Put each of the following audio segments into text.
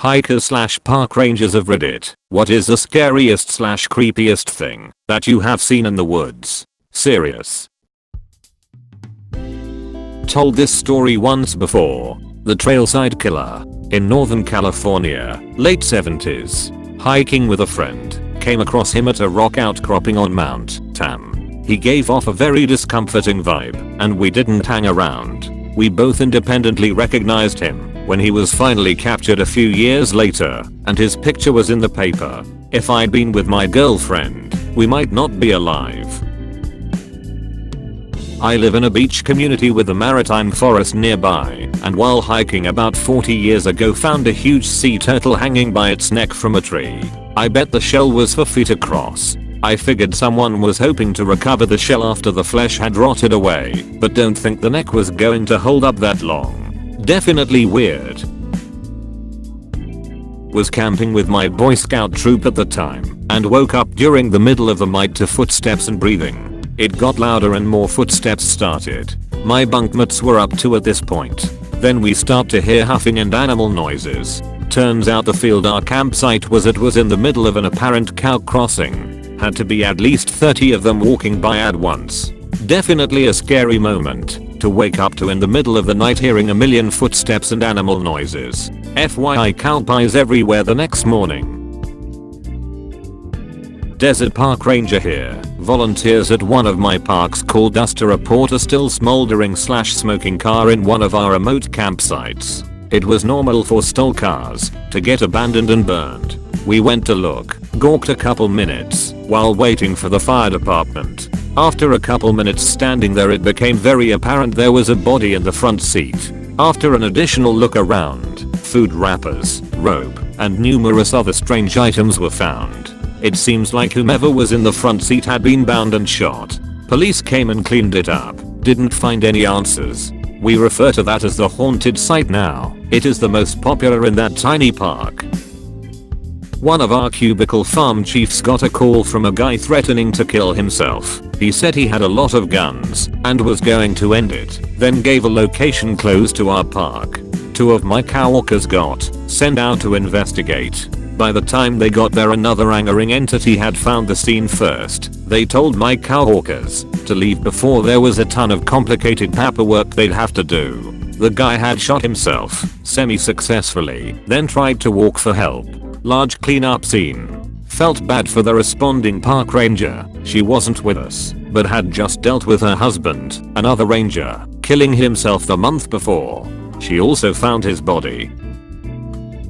Hikers / park rangers of Reddit, what is the scariest / creepiest thing that you have seen in the woods? Serious. Told this story once before. The Trailside Killer. In Northern California, late 70s. Hiking with a friend. Came across him at a rock outcropping on Mount Tam. He gave off a very discomforting vibe, and we didn't hang around. We both independently recognized him when he was finally captured a few years later, and his picture was in the paper. If I'd been with my girlfriend, we might not be alive. I live in a beach community with a maritime forest nearby, and while hiking about 40 years ago found a huge sea turtle hanging by its neck from a tree. I bet the shell was 4 feet across. I figured someone was hoping to recover the shell after the flesh had rotted away, but don't think the neck was going to hold up that long. Definitely weird. Was camping with my Boy Scout troop at the time, and woke up during the middle of the night to footsteps and breathing. It got louder and more footsteps started. My bunkmates were up too at this point. Then we start to hear huffing and animal noises. Turns out the field our campsite was at was in the middle of an apparent cow crossing. Had to be at least 30 of them walking by at once. Definitely a scary moment to wake up to in the middle of the night hearing a million footsteps and animal noises. FYI, cow pies everywhere the next morning. Desert Park Ranger here. Volunteers at one of my parks called us to report a still smoldering / smoking car in one of our remote campsites. It was normal for stole cars to get abandoned and burned. We went to look, gawked a couple minutes while waiting for the fire department. After a couple minutes standing there, it became very apparent there was a body in the front seat. After an additional look around, food wrappers, rope, and numerous other strange items were found. It seems like whomever was in the front seat had been bound and shot. Police came and cleaned it up. Didn't find any answers. We refer to that as the haunted site now. It is the most popular in that tiny park. One of our cubicle farm chiefs got a call from a guy threatening to kill himself. He said he had a lot of guns and was going to end it, then gave a location close to our park. 2 of my coworkers got sent out to investigate. By the time they got there, another angering entity had found the scene first. They told my coworkers to leave before there was a ton of complicated paperwork they'd have to do. The guy had shot himself semi-successfully, then tried to walk for help. Large cleanup scene. Felt bad for the responding park ranger. She wasn't with us, but had just dealt with her husband, another ranger, killing himself the month before. She also found his body.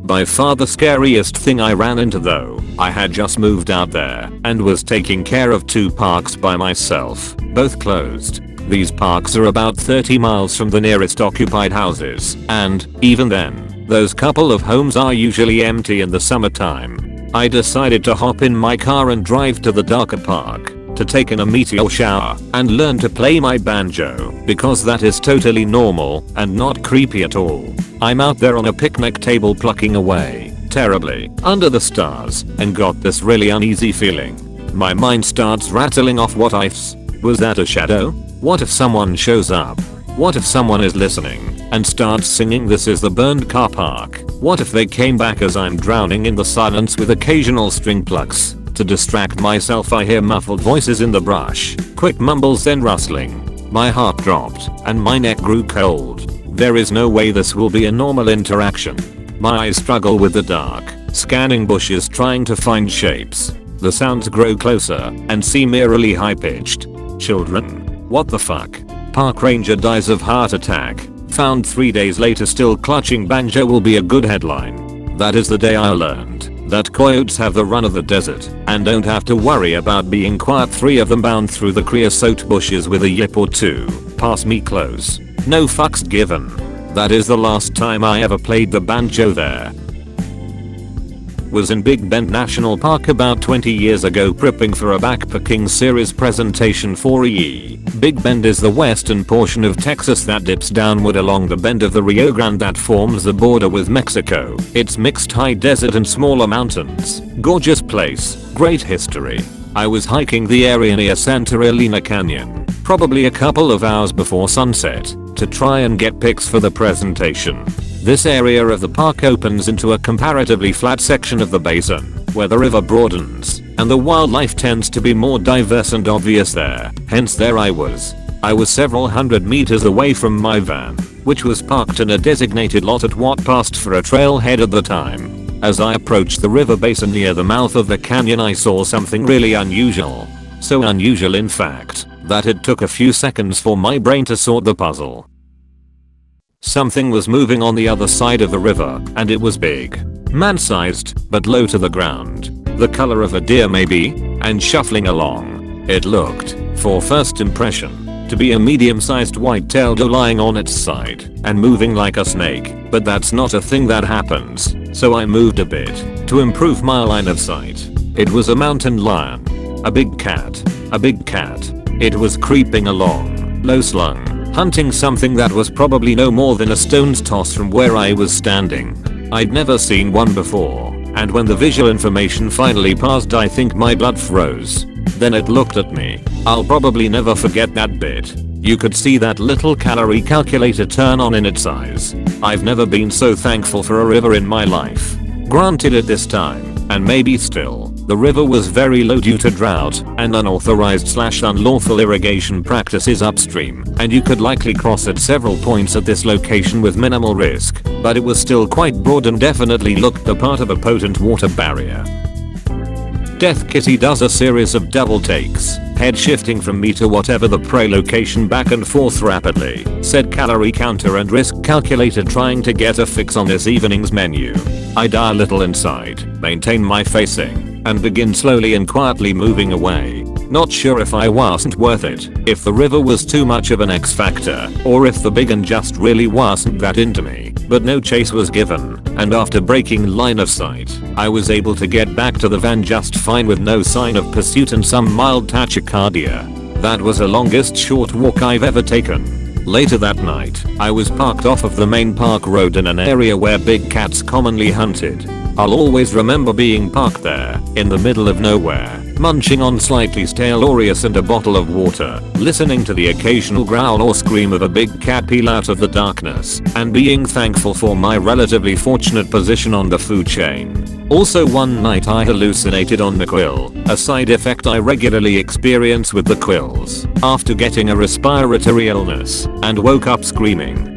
By far the scariest thing I ran into though. I had just moved out there and was taking care of 2 parks by myself, both closed. These parks are about 30 miles from the nearest occupied houses, and even then, those couple of homes are usually empty in the summertime. I decided to hop in my car and drive to the darker park to take in a meteor shower and learn to play my banjo, because that is totally normal and not creepy at all. I'm out there on a picnic table plucking away terribly under the stars and got this really uneasy feeling. My mind starts rattling off what ifs. Was that a shadow? What if someone shows up? What if someone is listening and starts singing "This is the burned car park"? What if they came back as I'm drowning in the silence with occasional string plucks? To distract myself, I hear muffled voices in the brush, quick mumbles, then rustling. My heart dropped and my neck grew cold. There is no way this will be a normal interaction. My eyes struggle with the dark, scanning bushes trying to find shapes. The sounds grow closer and seem eerily high-pitched. Children? What the fuck? Park ranger dies of heart attack. Found 3 days later still clutching banjo will be a good headline. That is the day I learned that coyotes have the run of the desert and don't have to worry about being quiet. 3 of them bound through the creosote bushes with a yip or 2. Pass me close. No fucks given. That is the last time I ever played the banjo there. Was in Big Bend National Park about 20 years ago prepping for a backpacking series presentation for EE. Big Bend is the western portion of Texas that dips downward along the bend of the Rio Grande that forms the border with Mexico. It's mixed high desert and smaller mountains. Gorgeous place, great history. I was hiking the area near Santa Elena Canyon, probably a couple of hours before sunset, to try and get pics for the presentation. This area of the park opens into a comparatively flat section of the basin, where the river broadens, and the wildlife tends to be more diverse and obvious there. Hence there I was. I was several hundred meters away from my van, which was parked in a designated lot at what passed for a trailhead at the time. As I approached the river basin near the mouth of the canyon, I saw something really unusual. So unusual in fact, that it took a few seconds for my brain to sort the puzzle. Something was moving on the other side of the river, and it was big. Man-sized, but low to the ground. The color of a deer maybe, and shuffling along. It looked, for first impression, to be a medium-sized white-tailed doe lying on its side, and moving like a snake, but that's not a thing that happens, so I moved a bit, to improve my line of sight. It was a mountain lion. A big cat. A big cat. It was creeping along, low-slung, hunting something that was probably no more than a stone's toss from where I was standing. I'd never seen one before, and when the visual information finally passed, I think my blood froze. Then it looked at me. I'll probably never forget that bit. You could see that little calorie calculator turn on in its eyes. I've never been so thankful for a river in my life. Granted at this time, and maybe still, the river was very low due to drought and unauthorized/unlawful irrigation practices upstream, and you could likely cross at several points at this location with minimal risk, but it was still quite broad and definitely looked the part of a potent water barrier. Death Kitty does a series of double takes, head shifting from me to whatever the prey location back and forth rapidly, said calorie counter and risk calculator trying to get a fix on this evening's menu. I die a little inside, maintain my facing, and begin slowly and quietly moving away. Not sure if I wasn't worth it, if the river was too much of an X factor, or if the big un just really wasn't that into me, but no chase was given, and after breaking line of sight, I was able to get back to the van just fine with no sign of pursuit and some mild tachycardia. That was the longest short walk I've ever taken. Later that night, I was parked off of the main park road in an area where big cats commonly hunted. I'll always remember being parked there, in the middle of nowhere, munching on slightly stale Oreos and a bottle of water, listening to the occasional growl or scream of a big cat peel out of the darkness, and being thankful for my relatively fortunate position on the food chain. Also one night I hallucinated on MacLeod, a side effect I regularly experience with the quills, after getting a respiratory illness, and woke up screaming.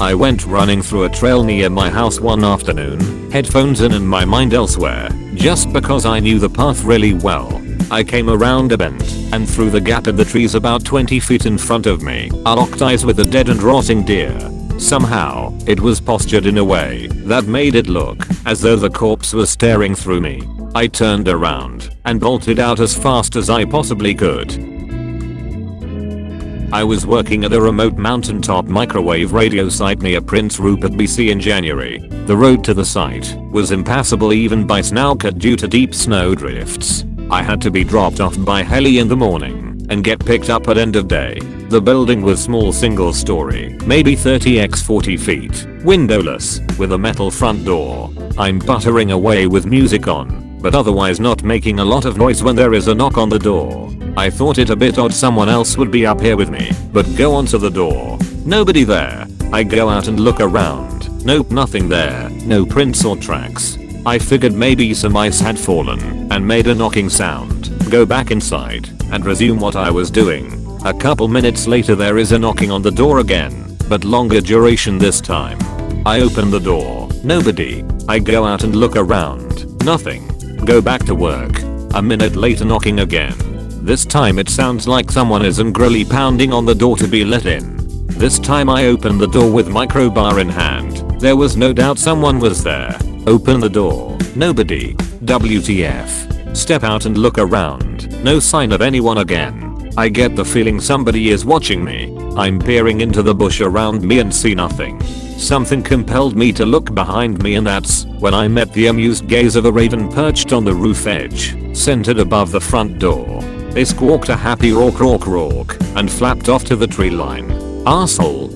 I went running through a trail near my house one afternoon, headphones in and my mind elsewhere, just because I knew the path really well. I came around a bend, and through the gap in the trees about 20 feet in front of me, I locked eyes with a dead and rotting deer. Somehow, it was postured in a way that made it look as though the corpse was staring through me. I turned around and bolted out as fast as I possibly could. I was working at a remote mountaintop microwave radio site near Prince Rupert, BC in January. The road to the site was impassable even by snowcat due to deep snow drifts. I had to be dropped off by heli in the morning and get picked up at end of day. The building was small, single story, maybe 30x 40 feet, windowless, with a metal front door. I'm buttering away with music on, but otherwise not making a lot of noise when there is a knock on the door. I thought it a bit odd someone else would be up here with me, but go onto the door. Nobody there. I go out and look around. Nope, nothing there. No prints or tracks. I figured maybe some ice had fallen and made a knocking sound. Go back inside and resume what I was doing. A couple minutes later there is a knocking on the door again, but longer duration this time. I open the door. Nobody. I go out and look around. Nothing. Go back to work. A minute later knocking again. This time it sounds like someone is angrily pounding on the door to be let in. This time I open the door with microbar in hand. There was no doubt someone was there. Open the door. Nobody. WTF. Step out and look around. No sign of anyone again. I get the feeling somebody is watching me. I'm peering into the bush around me and see nothing. Something compelled me to look behind me, and that's when I met the amused gaze of a raven perched on the roof edge, centered above the front door. They squawked a happy rock rock rock and flapped off to the tree line. Arsehole.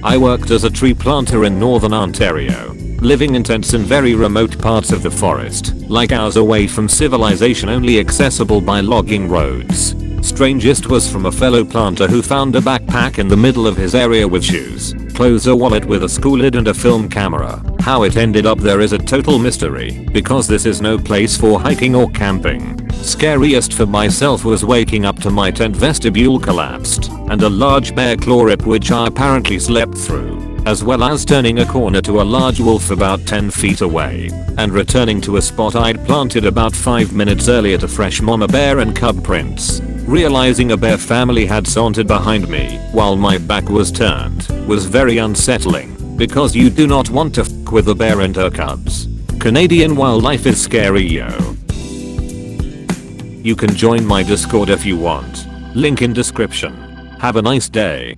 I worked as a tree planter in northern Ontario, living in tents in very remote parts of the forest, like hours away from civilization, only accessible by logging roads. Strangest was from a fellow planter who found a backpack in the middle of his area with shoes, clothes, a wallet with a school lid and a film camera. How it ended up there is a total mystery, because this is no place for hiking or camping. Scariest for myself was waking up to my tent vestibule collapsed, and a large bear claw rip which I apparently slept through, as well as turning a corner to a large wolf about 10 feet away, and returning to a spot I'd planted about 5 minutes earlier to fresh mama bear and cub prints. Realizing a bear family had sauntered behind me while my back was turned was very unsettling, because you do not want to f with a bear and her cubs. Canadian wildlife is scary, yo. You can join my Discord if you want. Link in description. Have a nice day.